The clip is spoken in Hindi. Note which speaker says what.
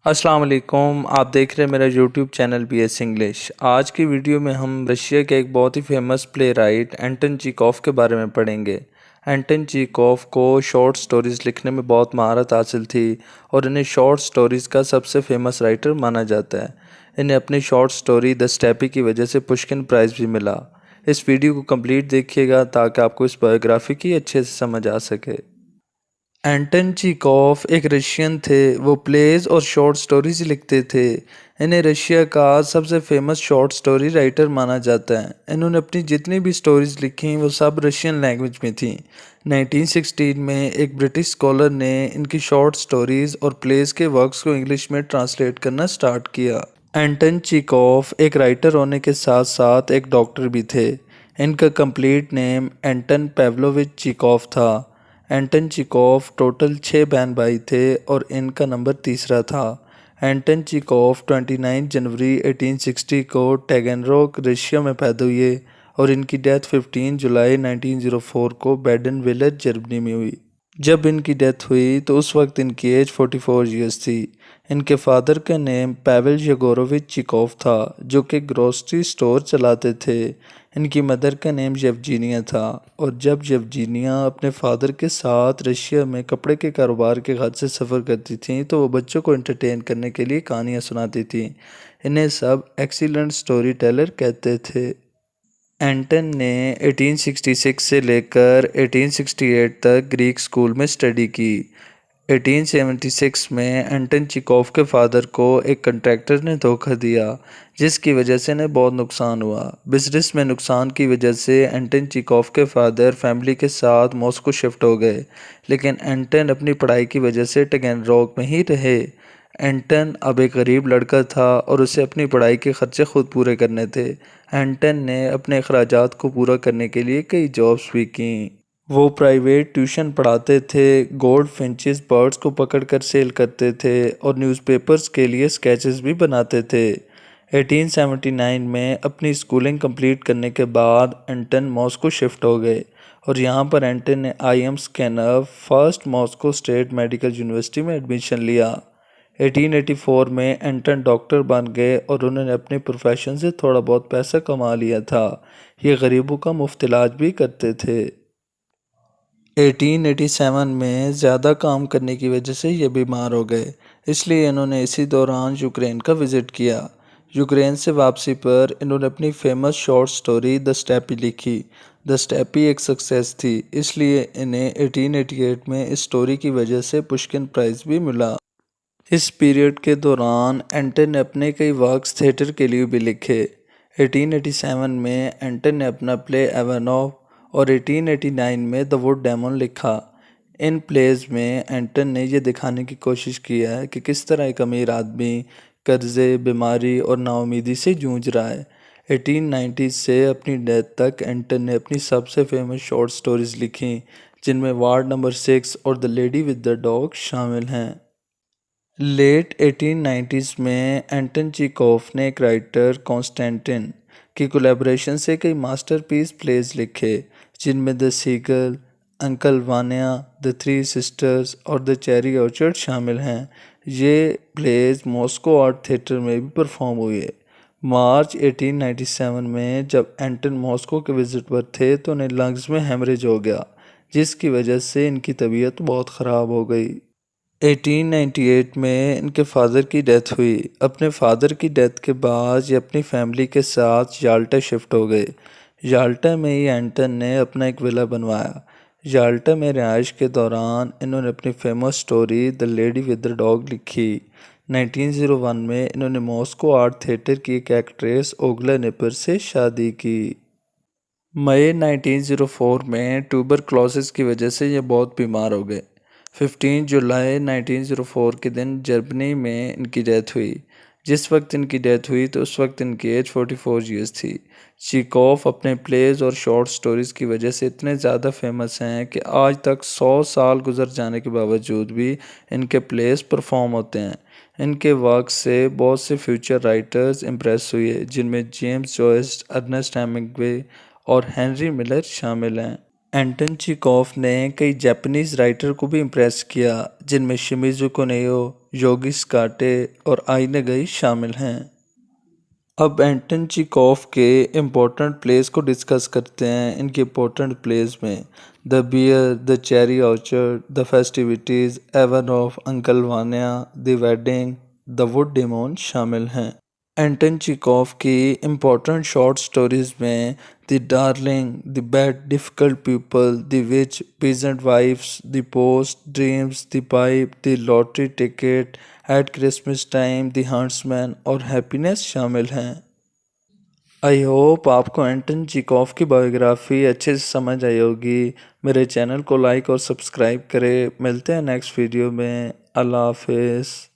Speaker 1: अस्सलाम वालेकुम। आप देख रहे हैं मेरा यूट्यूब चैनल BS इंग्लिश। आज की वीडियो में हम रशिया के एक बहुत ही फेमस प्ले राइट एंटन चीखोव के बारे में पढ़ेंगे। एंटन चीखोव को शॉर्ट स्टोरीज़ लिखने में बहुत महारत हासिल थी और इन्हें शॉर्ट स्टोरीज़ का सबसे फेमस राइटर माना जाता है। इन्हें अपनी शॉर्ट स्टोरी द स्टेपी की वजह से पुश्किन प्राइज़ भी मिला। इस वीडियो को कंप्लीट देखिएगा ताकि आपको इस बायोग्राफी की अच्छे से समझ आ सके। एंटन चीखोव एक रशियन थे। वो प्लेज और शॉर्ट स्टोरीज लिखते थे। इन्हें रशिया का सबसे फेमस शॉर्ट स्टोरी राइटर माना जाता है। इन्होंने अपनी जितनी भी स्टोरीज लिखी वो सब रशियन लैंग्वेज में थी। 1916 में एक ब्रिटिश स्कॉलर ने इनकी शॉर्ट स्टोरीज और प्लेज के वर्क्स को इंग्लिश में ट्रांसलेट करना स्टार्ट किया। एंटन चीखोव एक राइटर होने के साथ साथ एक डॉक्टर भी थे। इनका कंप्लीट नेम एंटन पेवलोविच चीखोव था। एंटन चीखोव टोटल 6 बहन भाई थे और इनका नंबर तीसरा था। एंटन चीखोव 29 जनवरी 1860 को टैगनरोग रशिया में पैदा हुए और इनकी डेथ 15 जुलाई 1904 को बैडन विलेज जर्मनी में हुई। जब इनकी डेथ हुई तो उस वक्त इनकी एज 44 ईयर्स थी। इनके फादर का नेम पावेल येगोरोविच चीखोव था जो कि ग्रोसरी स्टोर चलाते थे। इनकी मदर का नेम येवजीनिया था और जब येवजीनिया अपने फादर के साथ रशिया में कपड़े के कारोबार के खर्च से सफ़र करती थीं तो वो बच्चों को एंटरटेन करने के लिए कहानियाँ सुनाती थीं। इन्हें सब एक्सीलेंट स्टोरी टेलर कहते थे। एंटन ने 1866 से लेकर 1868 तक ग्रीक स्कूल में स्टडी की। 1876 में एंटन चीखोव के फादर को एक कॉन्ट्रैक्टर ने धोखा दिया जिसकी वजह से इन्हें बहुत नुकसान हुआ। बिजनेस में नुकसान की वजह से एंटन चीखोव के फादर फैमिली के साथ मॉस्को शिफ्ट हो गए, लेकिन एंटन अपनी पढ़ाई की वजह से टैगनरोग में ही रहे। एंटन अब एक गरीब लड़का था और उसे अपनी पढ़ाई के खर्चे खुद पूरे करने थे। एंटन ने अपने अखराजात को पूरा करने के लिए कई जॉब्स भी की। वो प्राइवेट ट्यूशन पढ़ाते थे, गोल्ड फिंचेस बर्ड्स को पकड़कर सेल करते थे और न्यूज़पेपर्स के लिए स्केचेस भी बनाते थे। 1879 में अपनी स्कूलिंग कंप्लीट करने के बाद एंटन मॉस्को शिफ्ट हो गए और यहाँ पर एंटन ने IM scanner first Moscow state medical university में एडमिशन लिया। 1884 में एंटन डॉक्टर बन गए और उन्होंने अपने प्रोफेशन से थोड़ा बहुत पैसा कमा लिया था। ये गरीबों का मुफ्त इलाज भी करते थे। 1887 में ज़्यादा काम करने की वजह से ये बीमार हो गए, इसलिए इन्होंने इसी दौरान यूक्रेन का विज़िट किया। यूक्रेन से वापसी पर इन्होंने अपनी famous short story the steppe लिखी। द स्टेपी एक सक्सेस थी, इसलिए इन्हें 1888 में इस स्टोरी की वजह से पुश्किन प्राइज़ भी मिला। इस पीरियड के दौरान एंटन ने अपने कई वर्क्स थिएटर के लिए भी लिखे। 1887 में एंटन ने अपना प्ले एवानोव और 1889 में द वुड डेमन लिखा। इन प्लेज में एंटन ने यह दिखाने की कोशिश की है कि किस तरह एक अमीर आदमी कर्जे, बीमारी और नाउमीदी से जूझ रहा है। 1890 से अपनी डेथ तक एंटन ने अपनी सबसे फेमस शॉर्ट स्टोरीज लिखी, जिनमें वार्ड नंबर 6 और the lady with the dog शामिल हैं। लेट 1890s में एंटन चीखोव ने एक राइटर कॉन्स्टेंटिन की कोलैबोरेशन से कई मास्टरपीस प्लेज लिखे, जिनमें the seagull, uncle Vanya, the three sisters और द चेरी ऑर्चर्ड शामिल हैं। ये प्लेज मॉस्को आर्ट थिएटर में भी परफॉर्म हुए। मार्च 1897 में जब एंटन मॉस्को के विजिट पर थे तो उन्हें लंग्स में हेमरेज हो गया, जिसकी वजह से इनकी तबीयत बहुत ख़राब हो गई। 1898 में इनके फादर की डेथ हुई। अपने फादर की डेथ के बाद ये अपनी फैमिली के साथ याल्टा शिफ्ट हो गए। याल्टा में ही एंटन ने अपना एक विला बनवाया। याल्टा में रिहाइश के दौरान इन्होंने अपनी famous story the lady with the dog लिखी। 1901 में इन्होंने मॉस्को आर्ट थिएटर की एक एक्ट्रेस ओगला निपर से शादी की। मई 1904 में ट्यूबरक्लोसिस की वजह से ये बहुत बीमार हो गए। 15 जुलाई 1904 के दिन जर्मनी में इनकी डेथ हुई। जिस वक्त इनकी डेथ हुई तो उस वक्त इनकी एज 44 ईयर्स थी। चीखोव अपने प्लेज और शॉर्ट स्टोरीज़ की वजह से इतने ज़्यादा फेमस हैं कि आज तक 100 साल गुजर जाने के बावजूद भी इनके प्लेज परफॉर्म होते हैं। इनके वर्क से बहुत से फ्यूचर राइटर्स इम्प्रेस हुए, जिनमें जेम्स जॉयस, अर्नेस्ट हेमिंग्वे और हेनरी मिलर शामिल हैं। एंटन चीखोव ने कई जापानीज़ राइटर को भी इम्प्रेस किया, जिनमें शिमिज़ु कोनेयो, योगिस काटे और आईने गई शामिल हैं। अब एंटन चेखोव के इम्पोर्टेंट प्लेस को डिस्कस करते हैं। इनके इम्पोर्टेंट प्लेस में the bear, the cherry orchard, the festivities, even of uncle Vanya, the wedding, the wood demon शामिल हैं। एंटन चेखोव की इम्पोर्टेंट शॉर्ट स्टोरीज में the darling, the bad difficult people, the witch, peasant wives, the post, dreams, the pipe, the lottery ticket, at Christmas time, the huntsman और हैप्पीनेस शामिल हैं। आई होप आपको एंटन चेखोव की बायोग्राफी अच्छे से समझ आई होगी। मेरे चैनल को लाइक और सब्सक्राइब करें। मिलते हैं नेक्स्ट वीडियो में। अल्लाह हाफिज़।